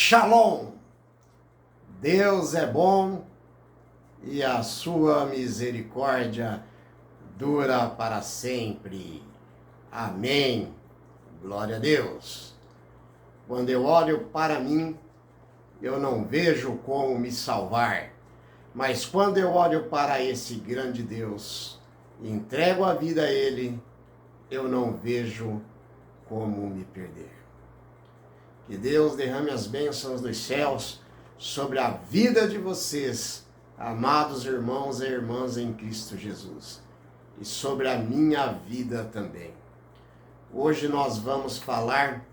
Shalom! Deus é bom e a sua misericórdia dura para sempre. Amém. Glória a Deus. Quando eu olho para mim, eu não vejo como me salvar. Mas quando eu olho para esse grande Deus e entrego a vida a Ele, eu não vejo como me perder. Que Deus derrame as bênçãos dos céus sobre a vida de vocês, amados irmãos e irmãs em Cristo Jesus, e sobre a minha vida também. Hoje nós vamos falar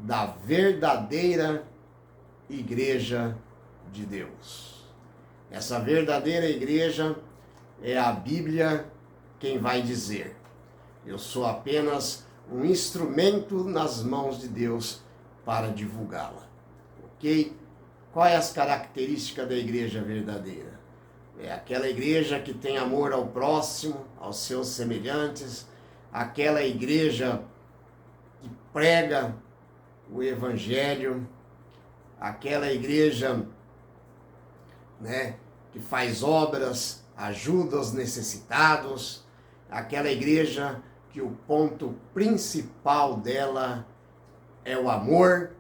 da verdadeira igreja de Deus. Essa verdadeira igreja é a Bíblia quem vai dizer. Eu sou apenas um instrumento nas mãos de Deus para divulgá-la. Ok? Qual é as características da igreja verdadeira? É aquela igreja que tem amor ao próximo, aos seus semelhantes, aquela igreja que prega o evangelho, aquela igreja, que faz obras, ajuda os necessitados, aquela igreja que o ponto principal dela é o amor,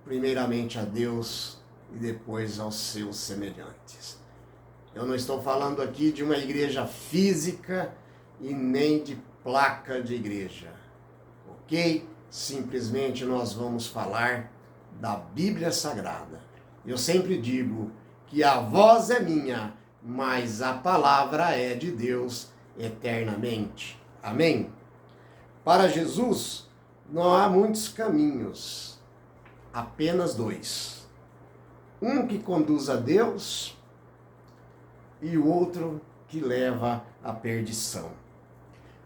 primeiramente a Deus e depois aos seus semelhantes. Eu não estou falando aqui de uma igreja física e nem de placa de igreja, ok? Simplesmente nós vamos falar da Bíblia Sagrada. Eu sempre digo que a voz é minha, mas a palavra é de Deus eternamente. Amém? Para Jesus, não há muitos caminhos, apenas dois. Um que conduz a Deus e o outro que leva à perdição.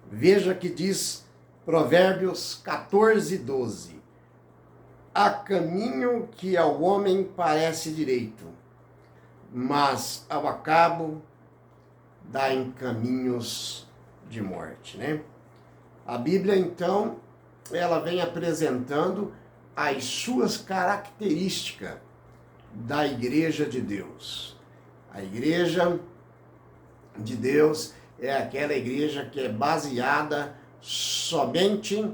Veja que diz Provérbios 14:12. Há caminho que ao homem parece direito, mas ao acabo dá em caminhos de morte, A Bíblia, então, ela vem apresentando as suas características da igreja de Deus. A igreja de Deus é aquela igreja que é baseada somente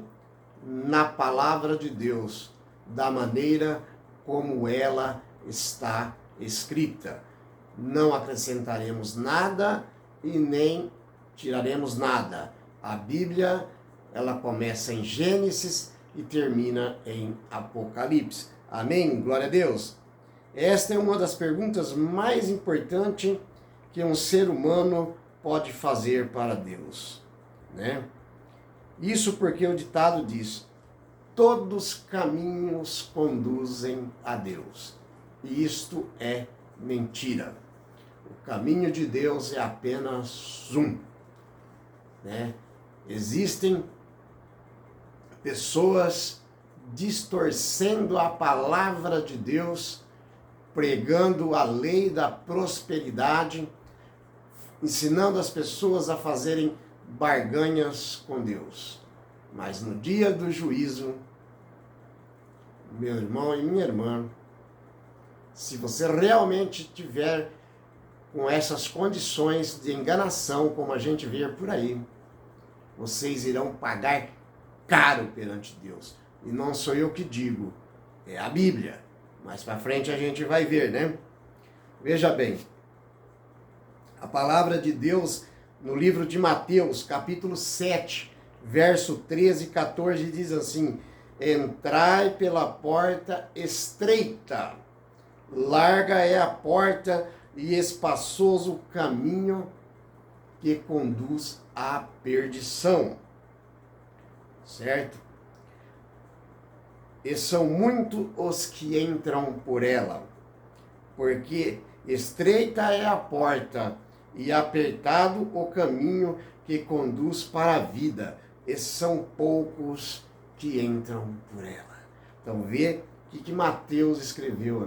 na palavra de Deus, da maneira como ela está escrita. Não acrescentaremos nada e nem tiraremos nada. A Bíblia, ela começa em Gênesis e termina em Apocalipse. Amém? Glória a Deus. Esta é uma das perguntas mais importantes que um ser humano pode fazer para Deus, Isso porque o ditado diz: todos os caminhos conduzem a Deus. E isto é mentira. O caminho de Deus é apenas um, Existem pessoas distorcendo a palavra de Deus, pregando a lei da prosperidade, ensinando as pessoas a fazerem barganhas com Deus. Mas no dia do juízo, meu irmão e minha irmã, se você realmente tiver com essas condições de enganação, como a gente vê por aí, vocês irão pagar caro perante Deus. E não sou eu que digo, é a Bíblia. Mais para frente a gente vai ver, Veja bem, a palavra de Deus no livro de Mateus, capítulo 7, verso 13 e 14, diz assim: entrai pela porta estreita, larga é a porta e espaçoso o caminho que conduz à perdição. Certo? E são muitos os que entram por ela, porque estreita é a porta e apertado o caminho que conduz para a vida, e são poucos que entram por ela. Então vê o que Mateus escreveu,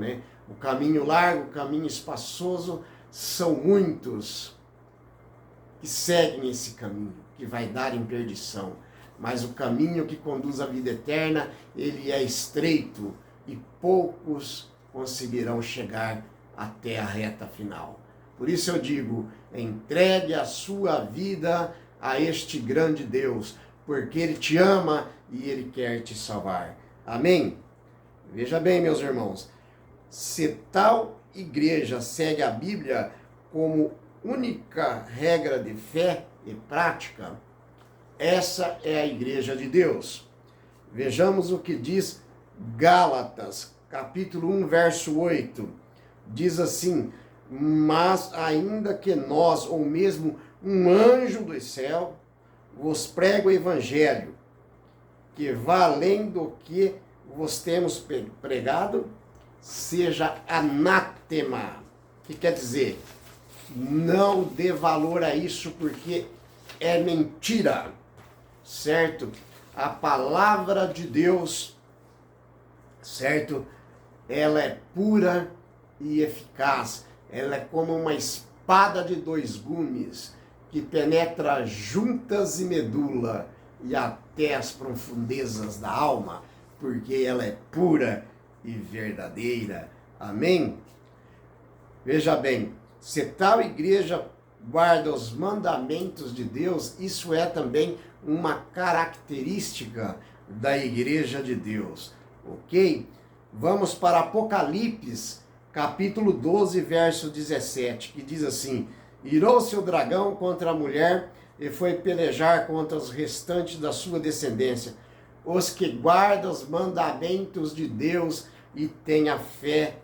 O caminho largo, o caminho espaçoso, são muitos que seguem esse caminho, que vai dar em perdição. Mas o caminho que conduz à vida eterna, ele é estreito, e poucos conseguirão chegar até a reta final. Por isso eu digo, entregue a sua vida a este grande Deus, porque Ele te ama e Ele quer te salvar. Amém? Veja bem, meus irmãos, se tal igreja segue a Bíblia como única regra de fé e prática, essa é a igreja de Deus. Vejamos o que diz Gálatas, capítulo 1, verso 8. Diz assim: mas ainda que nós, ou mesmo um anjo do céu, vos prega o evangelho, que vá além do que vos temos pregado, seja anátema. O que quer dizer? Não dê valor a isso, porque é mentira, certo? A palavra de Deus, certo? Ela é pura e eficaz. Ela é como uma espada de dois gumes, que penetra juntas e medula e até as profundezas da alma, porque ela é pura e verdadeira. Amém? Veja bem, se tal igreja guarda os mandamentos de Deus, isso é também uma característica da igreja de Deus, ok? Vamos para Apocalipse, capítulo 12, verso 17, que diz assim: irou-se o dragão contra a mulher e foi pelejar contra os restantes da sua descendência, os que guardam os mandamentos de Deus e têm a fé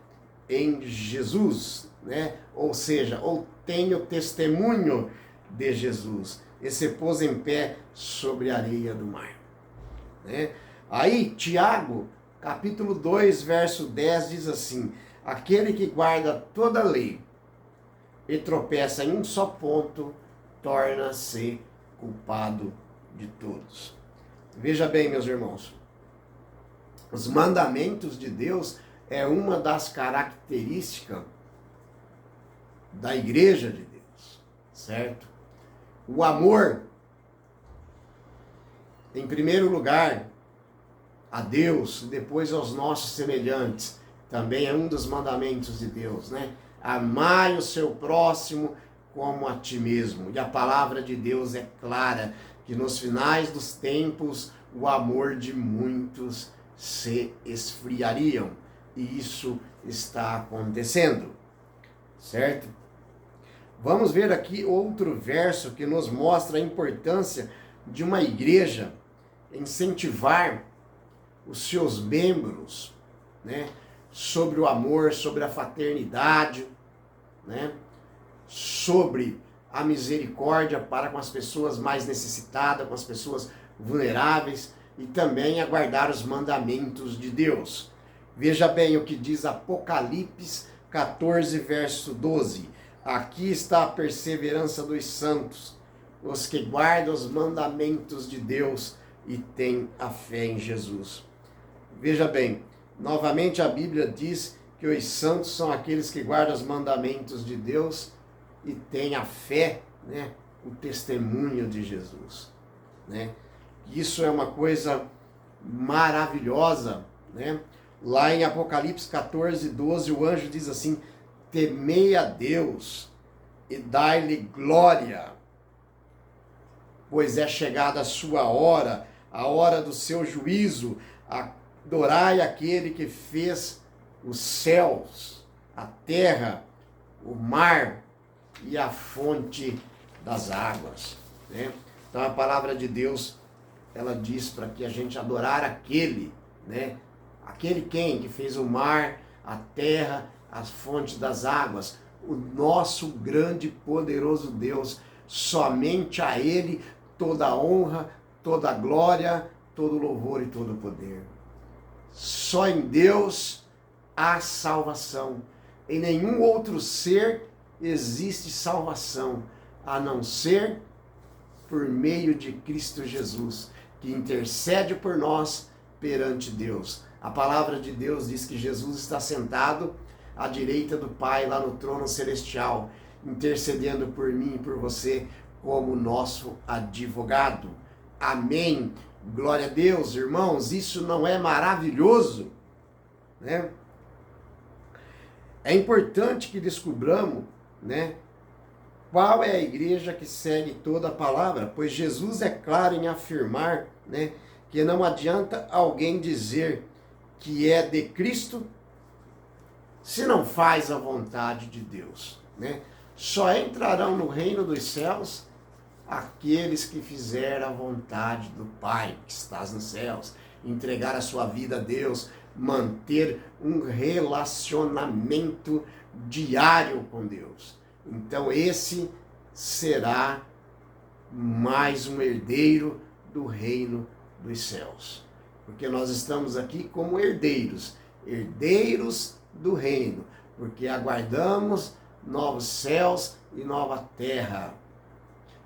em Jesus, né? Ou seja, ou tem o testemunho de Jesus, e se pôs em pé sobre a areia do mar, né? Aí, Tiago, capítulo 2, verso 10, diz assim: aquele que guarda toda a lei e tropeça em um só ponto, torna-se culpado de todos. Veja bem, meus irmãos, os mandamentos de Deus é uma das características da igreja de Deus, certo? O amor, em primeiro lugar, a Deus, depois aos nossos semelhantes, também é um dos mandamentos de Deus, né? Amai o seu próximo como a ti mesmo. E a palavra de Deus é clara, que nos finais dos tempos o amor de muitos se esfriariam. E isso está acontecendo, certo? Vamos ver aqui outro verso que nos mostra a importância de uma igreja incentivar os seus membros, né, sobre o amor, sobre a fraternidade, né, sobre a misericórdia para com as pessoas mais necessitadas, com as pessoas vulneráveis, e também a guardar os mandamentos de Deus. Veja bem o que diz Apocalipse 14, verso 12. Aqui está a perseverança dos santos, os que guardam os mandamentos de Deus e têm a fé em Jesus. Veja bem, novamente a Bíblia diz que os santos são aqueles que guardam os mandamentos de Deus e têm a fé, né, o testemunho de Jesus, né? Isso é uma coisa maravilhosa, né? Lá em Apocalipse 14, 12, o anjo diz assim: temei a Deus e dai-lhe glória, pois é chegada a sua hora, a hora do seu juízo. Adorai aquele que fez os céus, a terra, o mar e a fonte das águas, né? Então a palavra de Deus, ela diz para que a gente adorar aquele, né? Aquele quem? Que fez o mar, a terra, as fontes das águas, o nosso grande e poderoso Deus. Somente a Ele toda a honra, toda a glória, todo o louvor e todo o poder. Só em Deus há salvação. Em nenhum outro ser existe salvação, a não ser por meio de Cristo Jesus, que intercede por nós perante Deus. A palavra de Deus diz que Jesus está sentado à direita do Pai, lá no trono celestial, intercedendo por mim e por você como nosso advogado. Amém. Glória a Deus, irmãos. Isso não é maravilhoso? né? É importante que descobramos, né, qual é a igreja que segue toda a palavra, pois Jesus é claro em afirmar, né, que não adianta alguém dizer que é de Cristo se não faz a vontade de Deus, né? Só entrarão no reino dos céus aqueles que fizeram a vontade do Pai que estás nos céus, entregar a sua vida a Deus, manter um relacionamento diário com Deus. Então esse será mais um herdeiro do reino dos céus. Porque nós estamos aqui como herdeiros, herdeiros do reino, porque aguardamos novos céus e nova terra,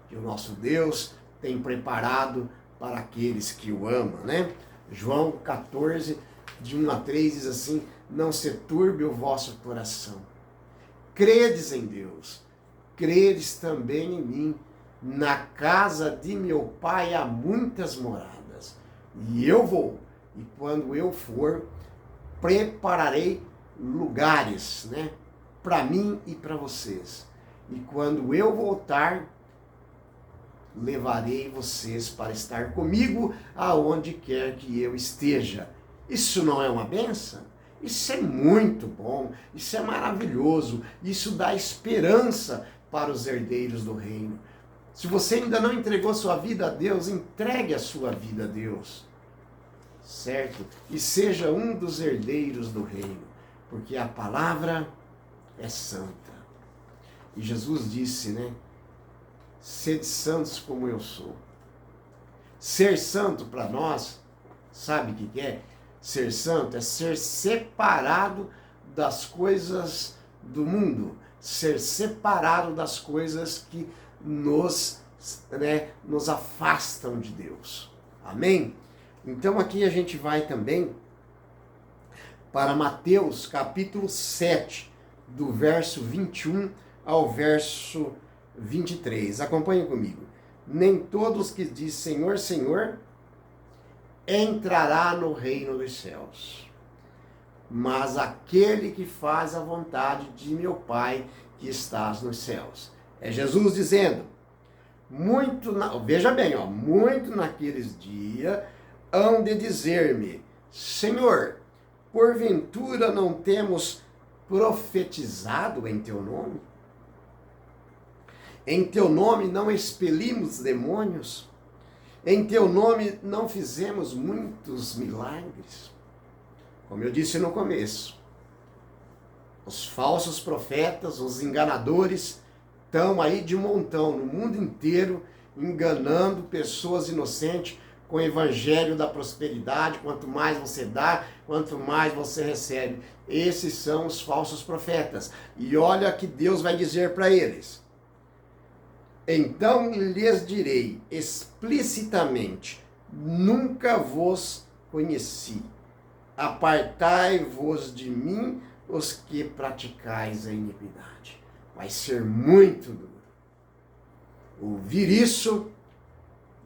que o nosso Deus tem preparado para aqueles que o amam, né? João 14, de 1 a 3 diz assim: não se turbe o vosso coração. Credes em Deus, credes também em mim. Na casa de meu Pai há muitas moradas. E eu vou, e quando eu for, prepararei lugares, né, para mim e para vocês. E quando eu voltar, levarei vocês para estar comigo aonde quer que eu esteja. Isso não é uma bênção? Isso é muito bom, isso é maravilhoso, isso dá esperança para os herdeiros do reino. Se você ainda não entregou sua vida a Deus, entregue a sua vida a Deus, certo? E seja um dos herdeiros do reino, porque a palavra é santa. E Jesus disse, né? Sede santos como eu sou. Ser santo para nós, sabe o que é? Ser santo é ser separado das coisas do mundo, ser separado das coisas que nos afastam de Deus. Amém? Então aqui a gente vai também para Mateus capítulo 7, do verso 21 ao verso 23. Acompanhe comigo. Nem todos que diz Senhor, Senhor, entrará no reino dos céus, mas aquele que faz a vontade de meu Pai que estás nos céus. É Jesus dizendo, veja bem, muito naqueles dias hão de dizer-me, Senhor, porventura não temos profetizado em teu nome? Em teu nome não expelimos demônios? Em teu nome não fizemos muitos milagres? Como eu disse no começo, os falsos profetas, os enganadores, estão aí de montão no mundo inteiro, enganando pessoas inocentes com o evangelho da prosperidade. Quanto mais você dá, quanto mais você recebe. Esses são os falsos profetas. E olha que Deus vai dizer para eles. Então lhes direi explicitamente, nunca vos conheci. Apartai-vos de mim, os que praticais a iniquidade. Vai ser muito duro ouvir isso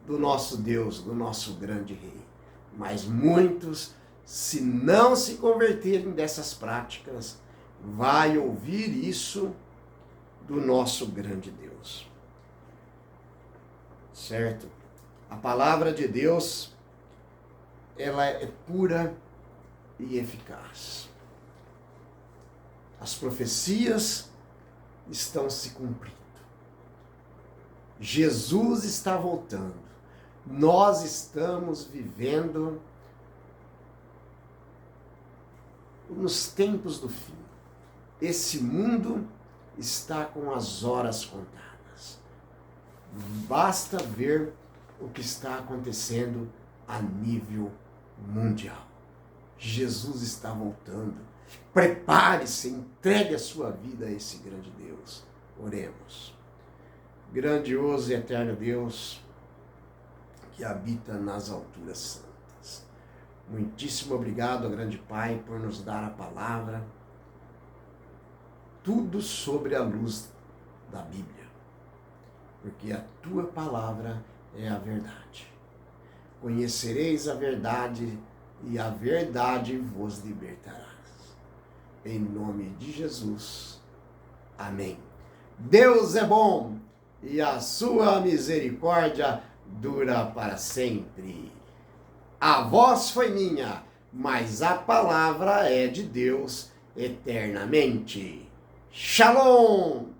do nosso Deus, do nosso grande rei. Mas muitos, se não se converterem dessas práticas, vai ouvir isso do nosso grande Deus. Certo? A palavra de Deus, ela é pura e eficaz. As profecias estão se cumprindo. Jesus está voltando. Nós estamos vivendo nos tempos do fim. Esse mundo está com as horas contadas. Basta ver o que está acontecendo a nível mundial. Jesus está voltando. Prepare-se, entregue a sua vida a esse grande Deus. Oremos. Grandioso e eterno Deus, que habita nas alturas santas. Muitíssimo obrigado, grande Pai, por nos dar a palavra. Tudo sobre a luz da Bíblia. Porque a tua palavra é a verdade. Conhecereis a verdade e a verdade vos libertará. Em nome de Jesus. Amém. Deus é bom e a sua misericórdia dura para sempre. A voz foi minha, mas a palavra é de Deus eternamente. Shalom!